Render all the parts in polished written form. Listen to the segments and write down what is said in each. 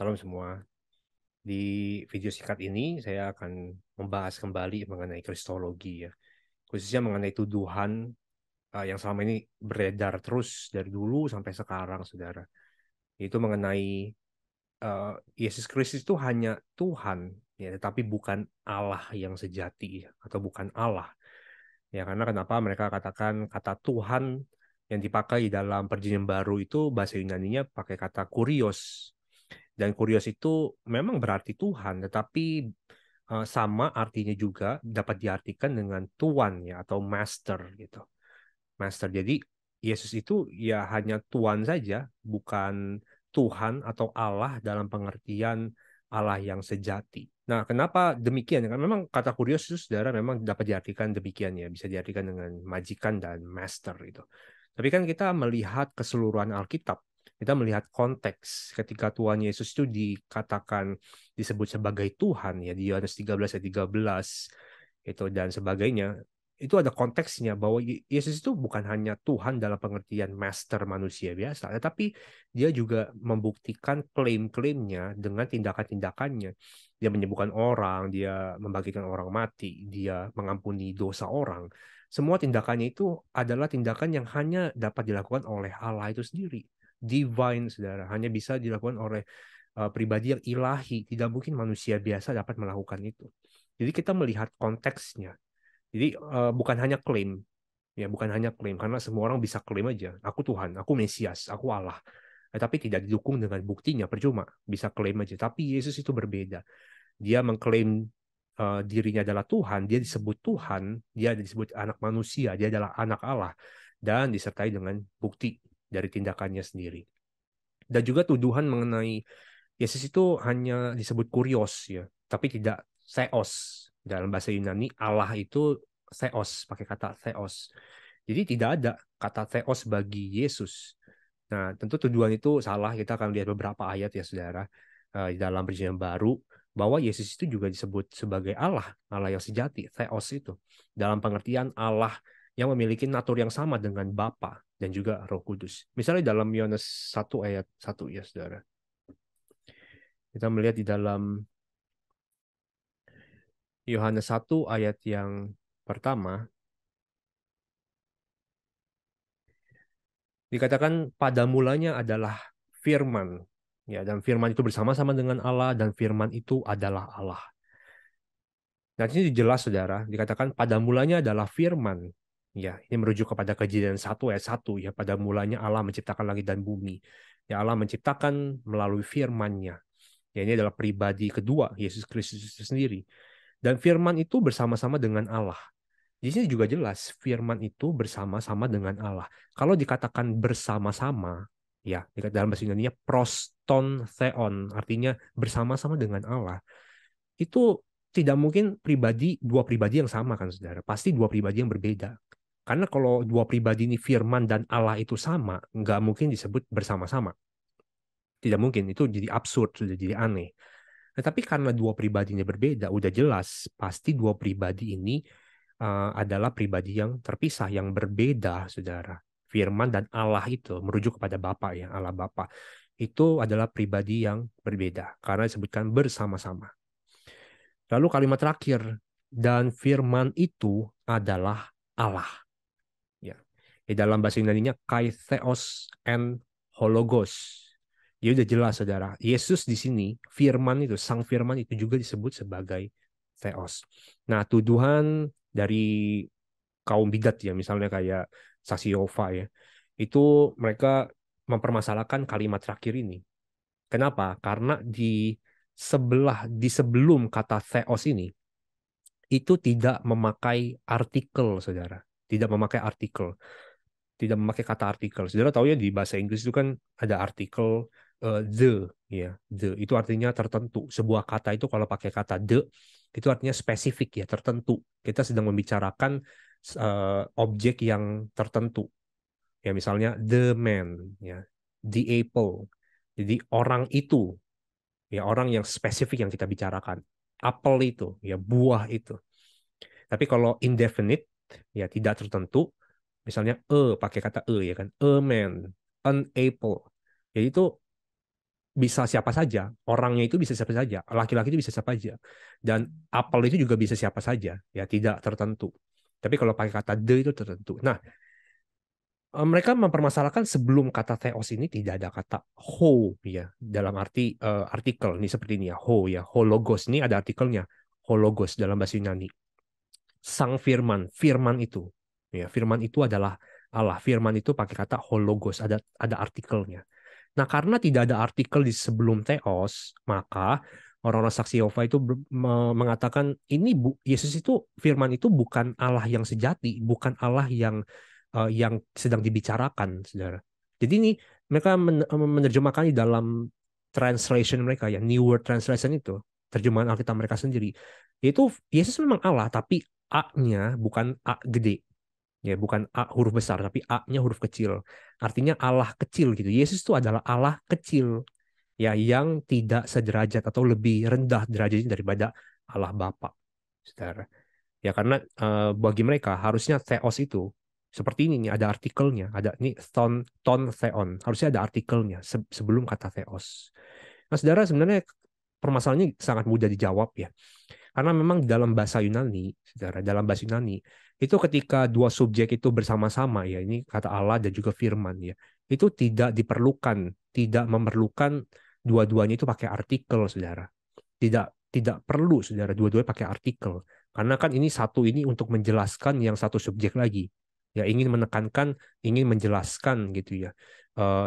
Salam semua. Di video singkat ini saya akan membahas kembali mengenai kristologi ya. Khususnya mengenai tuduhan yang selama ini beredar terus dari dulu sampai sekarang, Saudara. Itu mengenai Yesus Kristus itu hanya Tuhan ya, tetapi bukan Allah yang sejati ya, atau bukan Allah. Ya, karena kenapa mereka katakan kata Tuhan yang dipakai dalam Perjanjian Baru itu bahasa Yunaninya pakai kata kurios. Dan kurios itu memang berarti Tuhan, tetapi sama artinya juga dapat diartikan dengan tuan ya atau master gitu. Master. Jadi Yesus itu ya hanya tuan saja, bukan Tuhan atau Allah dalam pengertian Allah yang sejati. Nah, kenapa demikian? Kan memang kata kurios itu saudara memang dapat diartikan demikian ya, bisa diartikan dengan majikan dan master itu. Tapi kan kita melihat keseluruhan Alkitab, kita melihat konteks ketika Tuhan Yesus itu dikatakan disebut sebagai Tuhan ya di Yohanes 13 ayat 13 itu dan sebagainya. Itu ada konteksnya bahwa Yesus itu bukan hanya Tuhan dalam pengertian master manusia biasa, tetapi dia juga membuktikan klaim-klaimnya dengan tindakan-tindakannya. Dia menyembuhkan orang, dia membagikan orang mati, dia mengampuni dosa orang. Semua tindakannya itu adalah tindakan yang hanya dapat dilakukan oleh Allah itu sendiri. Divine, saudara. Hanya bisa dilakukan oleh pribadi yang ilahi. Tidak mungkin manusia biasa dapat melakukan itu. Jadi kita melihat konteksnya. Jadi bukan hanya klaim, ya bukan hanya klaim karena semua orang bisa klaim aja, aku Tuhan, aku Mesias, aku Allah. Tapi tidak didukung dengan buktinya, percuma bisa klaim aja. Tapi Yesus itu berbeda. Dia mengklaim dirinya adalah Tuhan, dia disebut Tuhan, dia disebut anak manusia, dia adalah anak Allah dan disertai dengan bukti dari tindakannya sendiri. Dan juga tuduhan mengenai Yesus itu hanya disebut kurios ya, tapi tidak theos. Dalam bahasa Yunani Allah itu theos, pakai kata theos. Jadi tidak ada kata theos bagi Yesus. Nah, tentu tuduhan itu salah. Kita akan lihat beberapa ayat ya, Saudara, di dalam Perjanjian Baru bahwa Yesus itu juga disebut sebagai Allah, Allah yang sejati, theos itu. Dalam pengertian Allah yang memiliki natur yang sama dengan Bapa dan juga Roh Kudus. Misalnya dalam Yohanes 1 ayat 1 ya, Saudara. Kita melihat di dalam Yohanes 1 ayat yang pertama, dikatakan pada mulanya adalah firman. Ya, dan firman itu bersama-sama dengan Allah dan firman itu adalah Allah. Dan ini jelas saudara, dikatakan pada mulanya adalah firman. Ya, ini merujuk kepada Kejadian 1 ayat 1 ya, pada mulanya Allah menciptakan langit dan bumi. Ya, Allah menciptakan melalui firman-Nya. Ya, ini adalah pribadi kedua Yesus Kristus itu sendiri. Dan firman itu bersama-sama dengan Allah. Di sini juga jelas firman itu bersama-sama dengan Allah. Kalau dikatakan bersama-sama, ya dalam bahasa Yunani proston theon, artinya bersama-sama dengan Allah. Itu tidak mungkin dua pribadi yang sama kan, saudara. Pasti dua pribadi yang berbeda. Karena kalau dua pribadi ini firman dan Allah itu sama, nggak mungkin disebut bersama-sama. Tidak mungkin, itu jadi absurd, sudah jadi aneh. Tetapi karena dua pribadinya berbeda, udah jelas pasti dua pribadi ini adalah pribadi yang terpisah, yang berbeda, saudara. Firman dan Allah itu merujuk kepada Bapa ya, Allah Bapa. Itu adalah pribadi yang berbeda karena disebutkan bersama-sama. Lalu kalimat terakhir, dan firman itu adalah Allah. Ya. Di dalam bahasa Yunani-nya kai theos and hologos. Ya udah jelas saudara. Yesus di sini, firman itu, sang firman itu juga disebut sebagai theos. Nah, tuduhan dari kaum bidat ya, misalnya kayak saksi Yehova ya, itu mereka mempermasalahkan kalimat terakhir ini. Kenapa? Karena di sebelum kata theos ini itu tidak memakai artikel, saudara. Tidak memakai artikel, tidak memakai kata artikel. Saudara tahu ya di bahasa Inggris itu kan ada artikel the, ya, the itu artinya tertentu. Sebuah kata itu kalau pakai kata the itu artinya spesifik ya, tertentu. Kita sedang membicarakan objek yang tertentu. Ya misalnya the man, ya, the apple. Jadi orang itu, ya orang yang spesifik yang kita bicarakan. Apel itu, ya buah itu. Tapi kalau indefinite, ya tidak tertentu, misalnya pakai kata ya kan, a man, an apple. Jadi itu bisa siapa saja, orangnya itu bisa siapa saja, laki-laki itu bisa siapa saja, dan apel itu juga bisa siapa saja, ya tidak tertentu. Tapi kalau pakai kata the itu tertentu. Nah, mereka mempermasalahkan sebelum kata theos ini tidak ada kata ho ya dalam arti artikel ini seperti ini ya ho ya hologos ini ada artikelnya hologos dalam bahasa Yunani sang firman firman itu ya firman itu adalah Allah firman itu pakai kata hologos ada artikelnya. Nah, karena tidak ada artikel di sebelum theos, maka orang-orang saksi Yehova itu mengatakan ini Yesus itu firman itu bukan Allah yang sejati, bukan Allah yang sedang dibicarakan, saudara. Jadi ini mereka menerjemahkan di dalam translation mereka ya, New World Translation itu, terjemahan Alkitab mereka sendiri. Itu Yesus memang Allah, tapi A-nya bukan A gede. Ya, bukan A huruf besar, tapi A-nya huruf kecil. Artinya Allah kecil gitu. Yesus itu adalah Allah kecil ya yang tidak sederajat atau lebih rendah derajatnya daripada Allah Bapa. Saudara. Ya karena bagi mereka harusnya theos itu seperti ini nih ada artikelnya, ada ini ton theon, harusnya ada artikelnya sebelum kata theos. Nah, saudara sebenarnya permasalahannya sangat mudah dijawab ya. Karena memang dalam bahasa Yunani, saudara, dalam bahasa Yunani itu ketika dua subjek itu bersama-sama ya, ini kata Allah dan juga firman ya, itu tidak diperlukan, tidak memerlukan dua-duanya itu pakai artikel, saudara. Tidak perlu saudara dua-duanya pakai artikel karena kan ini satu ini untuk menjelaskan yang satu subjek lagi ya ingin menekankan ingin menjelaskan gitu ya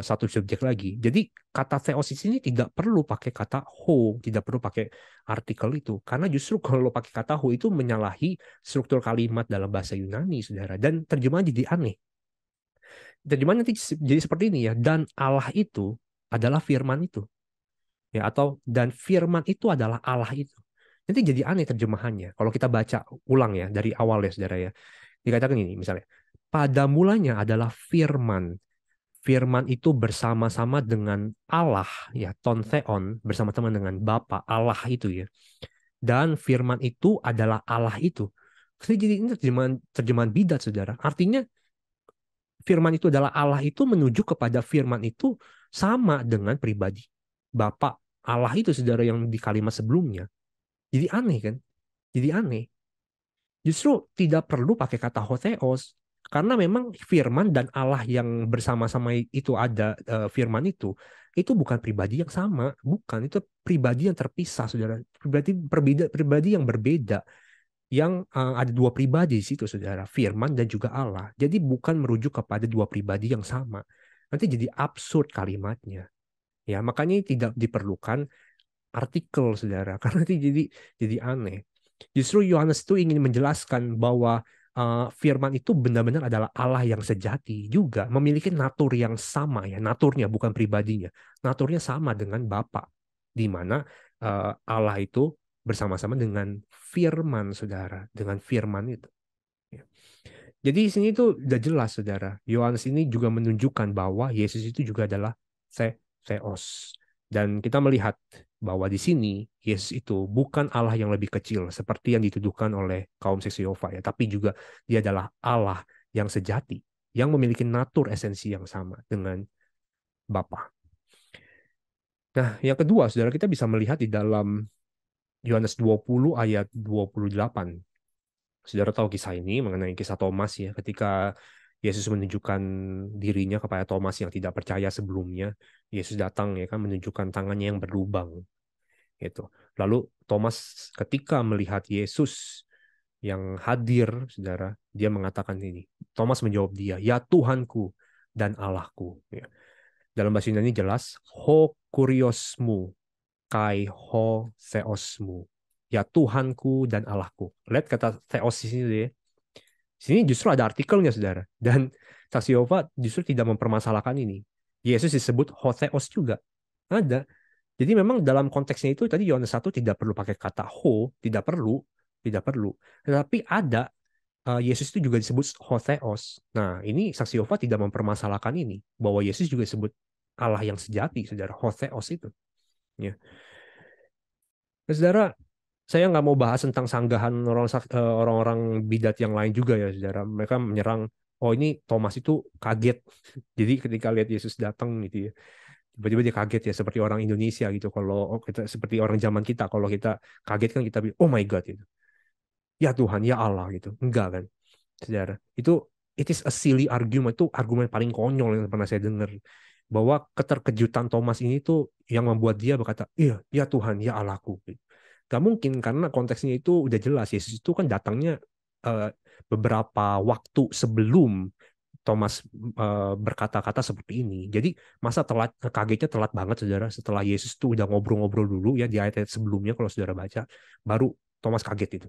satu subjek lagi jadi kata theosis ini tidak perlu pakai kata ho tidak perlu pakai artikel itu karena justru kalau pakai kata ho itu menyalahi struktur kalimat dalam bahasa Yunani saudara dan terjemahan jadi aneh terjemahan nanti jadi seperti ini ya dan Allah itu adalah firman itu ya atau dan firman itu adalah Allah itu. Nanti jadi aneh terjemahannya. Kalau kita baca ulang ya dari awal ya saudara ya. Dikatakan ini misalnya, pada mulanya adalah firman. Firman itu bersama-sama dengan Allah ya, ton theon bersama-sama dengan Bapa Allah itu ya. Dan firman itu adalah Allah itu. Jadi ini terjemahan bidat saudara. Artinya firman itu adalah Allah itu menuju kepada firman itu sama dengan pribadi Bapak Allah itu saudara yang di kalimat sebelumnya. Jadi aneh kan? Jadi aneh. Justru tidak perlu pakai kata hotheos karena memang firman dan Allah yang bersama-sama itu ada firman itu bukan pribadi yang sama, bukan itu pribadi yang terpisah saudara. Pribadi yang berbeda yang ada dua pribadi di situ saudara, firman dan juga Allah. Jadi bukan merujuk kepada dua pribadi yang sama. Nanti jadi absurd kalimatnya. Ya, makanya tidak diperlukan artikel saudara karena nanti jadi aneh. Justru Yohanes itu ingin menjelaskan bahwa firman itu benar-benar adalah Allah yang sejati juga memiliki natur yang sama ya naturnya bukan pribadinya naturnya sama dengan Bapa di mana Allah itu bersama-sama dengan firman saudara dengan firman itu ya. Jadi di sini itu udah jelas saudara Yohanes ini juga menunjukkan bahwa Yesus itu juga adalah Theos dan kita melihat bahwa di sini Yesus itu bukan Allah yang lebih kecil seperti yang dituduhkan oleh kaum seksi Yehova ya, tapi juga dia adalah Allah yang sejati yang memiliki natur esensi yang sama dengan Bapa. Nah, yang kedua, saudara kita bisa melihat di dalam Yohanes 20 ayat 28. Saudara tahu kisah ini mengenai kisah Thomas ya, ketika Yesus menunjukkan dirinya kepada Thomas yang tidak percaya sebelumnya. Yesus datang ya kan menunjukkan tangannya yang berlubang gitu. Lalu Thomas ketika melihat Yesus yang hadir, saudara, dia mengatakan ini. Thomas menjawab dia, ya Tuhanku dan Allahku. Ya. Dalam bahasa Yunani jelas, ho kuriosmu, kai ho theosmu. Ya Tuhanku dan Allahku. Lihat kata theos di sini ya. Di sini justru ada artikelnya, saudara. Dan saksi Yehova justru tidak mempermasalahkan ini. Yesus disebut ho theos juga. Ada. Jadi memang dalam konteksnya itu tadi Yohanes 1 tidak perlu pakai kata ho, tidak perlu, tidak perlu. Tetapi ada Yesus itu juga disebut hotheos. Nah, ini saksi Yehova tidak mempermasalahkan ini bahwa Yesus juga disebut Allah yang sejati, saudara, hotheos itu. Ya. Nah, saudara, saya nggak mau bahas tentang sanggahan orang-orang bidat yang lain juga ya, saudara. Mereka menyerang, oh ini Thomas itu kaget. Jadi ketika lihat Yesus datang gitu ya. Tiba-tiba dia kaget ya, seperti orang Indonesia gitu. Kalau kita seperti orang zaman kita, kalau kita kaget kan kita bilang, oh my God gitu. Ya Tuhan, ya Allah gitu. Enggak kan, saudara. Itu it is a silly argument, itu argumen paling konyol yang pernah saya dengar. Bahwa keterkejutan Thomas ini tuh yang membuat dia berkata, iya, ya Tuhan, ya Allahku. Gak mungkin, karena konteksnya itu udah jelas. Yesus itu kan datangnya eh, beberapa waktu sebelum Thomas berkata-kata seperti ini. Jadi masa telat, kagetnya telat banget saudara, setelah Yesus tuh udah ngobrol-ngobrol dulu ya di ayat-ayat sebelumnya kalau saudara baca, baru Thomas kaget itu.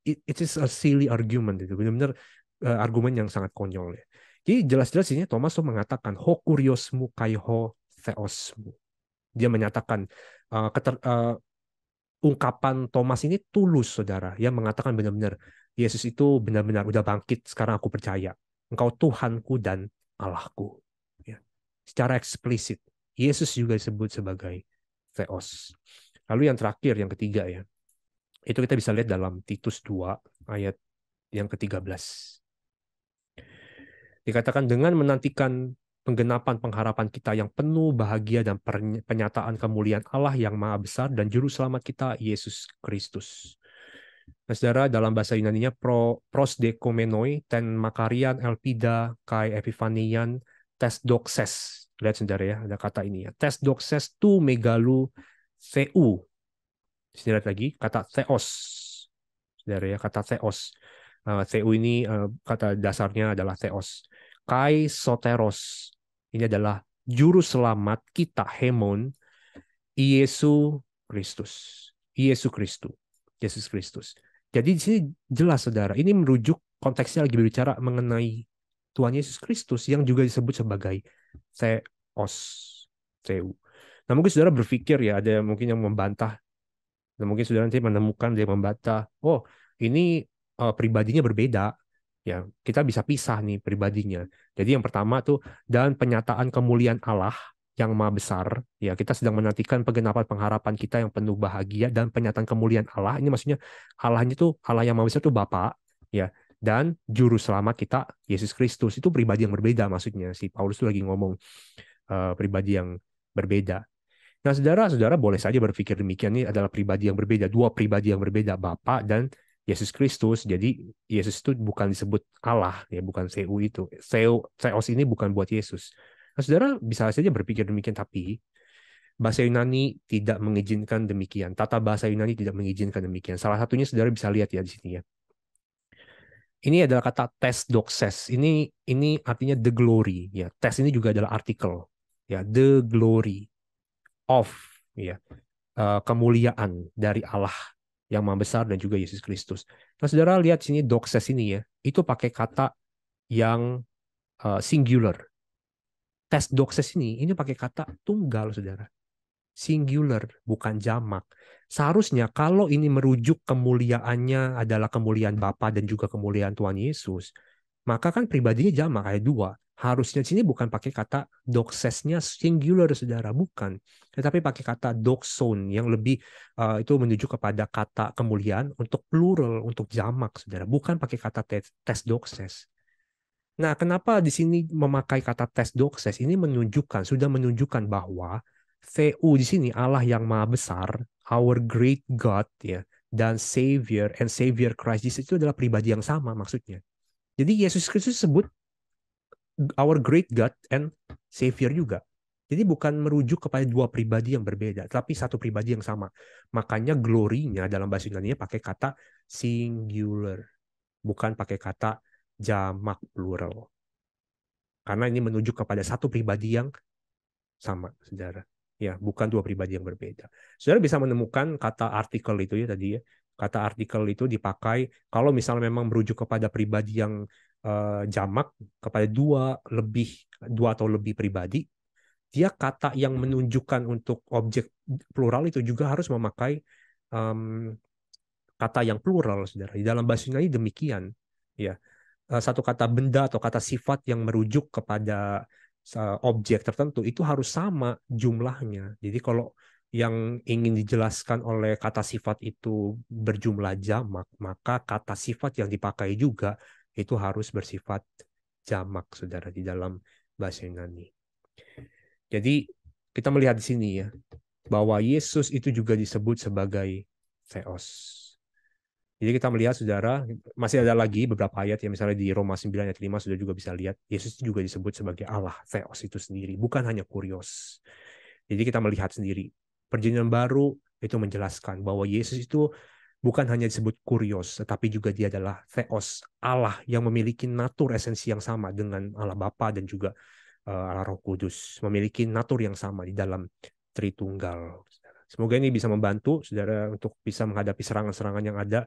It is a silly argument itu, benar-benar argumen yang sangat konyol ya. Jadi jelas-jelas ini Thomas tuh mengatakan ho kuriosmu kai ho theosmu. Dia menyatakan ungkapan Thomas ini tulus, saudara. Yang mengatakan benar-benar Yesus itu benar-benar udah bangkit. Sekarang aku percaya. Engkau Tuhanku dan Allahku. Ya. Secara eksplisit, Yesus juga disebut sebagai Theos. Lalu yang terakhir, yang ketiga ya, itu kita bisa lihat dalam Titus 2 ayat yang ke-13. Dikatakan dengan menantikan penggenapan pengharapan kita yang penuh bahagia dan penyataan kemuliaan Allah yang maha besar dan juru selamat kita Yesus Kristus. Nah, saudara, dalam bahasa Yunaninya pros dekomenoi, ten makarian elpida kai epifanian tes doxes. Lihat saudara ya, ada kata ini ya. Tes doxes tu megalu theou. Sini lihat lagi, kata theos. Saudara ya, kata theos. Theou ini kata dasarnya adalah theos. Kai soteros. Ini adalah juru selamat kita, hemon, Yesus Kristus. Yesus Kristus. Yesus Kristus. Jadi di sini jelas saudara, ini merujuk konteksnya lagi berbicara mengenai Tuhan Yesus Kristus yang juga disebut sebagai Theos. Theou. Nah mungkin saudara berpikir ya, ada mungkin yang membantah. Nah, mungkin saudara nanti menemukan dia membantah, oh ini pribadinya berbeda. Ya, kita bisa pisah nih pribadinya. Jadi yang pertama tuh, dan penyataan kemuliaan Allah yang maha besar, ya kita sedang menantikan penggenapan pengharapan kita yang penuh bahagia dan penyataan kemuliaan Allah. Ini maksudnya Allahnya tuh, Allah yang maha besar tuh Bapa, ya, dan juru selamat kita Yesus Kristus. Itu pribadi yang berbeda maksudnya. Si Paulus tuh lagi ngomong pribadi yang berbeda. Nah, saudara-saudara boleh saja berpikir demikian, ini adalah pribadi yang berbeda, dua pribadi yang berbeda, Bapa dan Yesus Kristus. Jadi Yesus itu bukan disebut Allah, ya bukan Seu itu. Theos ini bukan buat Yesus. Nah, saudara bisa saja berpikir demikian, tapi bahasa Yunani tidak mengizinkan demikian. Tata bahasa Yunani tidak mengizinkan demikian. Salah satunya saudara bisa lihat ya di sini ya. Ini adalah kata tes doxes. Ini artinya the glory. Ya, tes ini juga adalah artikel. Ya, the glory of, ya, kemuliaan dari Allah yang maha besar dan juga Yesus Kristus. Nah, saudara lihat sini doxes ini ya, itu pakai kata yang singular. Tes doxes ini pakai kata tunggal, saudara. Singular, bukan jamak. Seharusnya kalau ini merujuk kemuliaannya adalah kemuliaan Bapa dan juga kemuliaan Tuhan Yesus, maka kan pribadinya jamak, ada dua. Harusnya di sini bukan pakai kata doxesnya singular, saudara, bukan. Tetapi pakai kata doxon yang lebih itu menuju kepada kata kemuliaan untuk plural, untuk jamak, saudara. Bukan pakai kata tes doxes. Nah, kenapa di sini memakai kata tes doxes? Ini sudah menunjukkan bahwa Theou di sini Allah yang maha besar, our great God ya, dan Savior and Savior Christ Jesus itu adalah pribadi yang sama maksudnya. Jadi Yesus Kristus disebut our great God and Savior juga. Jadi bukan merujuk kepada dua pribadi yang berbeda, tapi satu pribadi yang sama. Makanya glory-nya dalam bahasa Yunani pakai kata singular, bukan pakai kata jamak plural. Karena ini menunjuk kepada satu pribadi yang sama, saudara. Ya, bukan dua pribadi yang berbeda. Saudara bisa menemukan kata artikel itu ya tadi ya. Kata artikel itu dipakai kalau misalnya memang merujuk kepada pribadi yang jamak, kepada dua atau lebih pribadi, dia kata yang menunjukkan untuk objek plural itu juga harus memakai kata yang plural, saudara. Di dalam bahasa Yunani demikian, ya. Satu kata benda atau kata sifat yang merujuk kepada objek tertentu itu harus sama jumlahnya. Jadi kalau yang ingin dijelaskan oleh kata sifat itu berjumlah jamak, maka kata sifat yang dipakai juga itu harus bersifat jamak, saudara, di dalam bahasa Yunani. Jadi kita melihat di sini ya, bahwa Yesus itu juga disebut sebagai Theos. Jadi kita melihat saudara, masih ada lagi beberapa ayat yang misalnya di Roma 9 ayat 5 sudah juga bisa lihat, Yesus juga disebut sebagai Allah, Theos itu sendiri, bukan hanya Kurios. Jadi kita melihat sendiri, Perjanjian Baru itu menjelaskan bahwa Yesus itu bukan hanya disebut Kurios, tetapi juga dia adalah Theos, Allah yang memiliki natur esensi yang sama dengan Allah Bapa dan juga Allah Roh Kudus, memiliki natur yang sama di dalam Tritunggal. Semoga ini bisa membantu saudara untuk bisa menghadapi serangan-serangan yang ada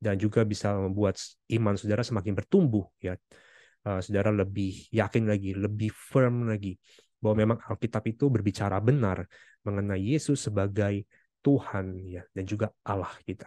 dan juga bisa membuat iman saudara semakin bertumbuh ya. Saudara lebih yakin lagi, lebih firm lagi bahwa memang Alkitab itu berbicara benar mengenai Yesus sebagai Tuhan ya dan juga Allah kita.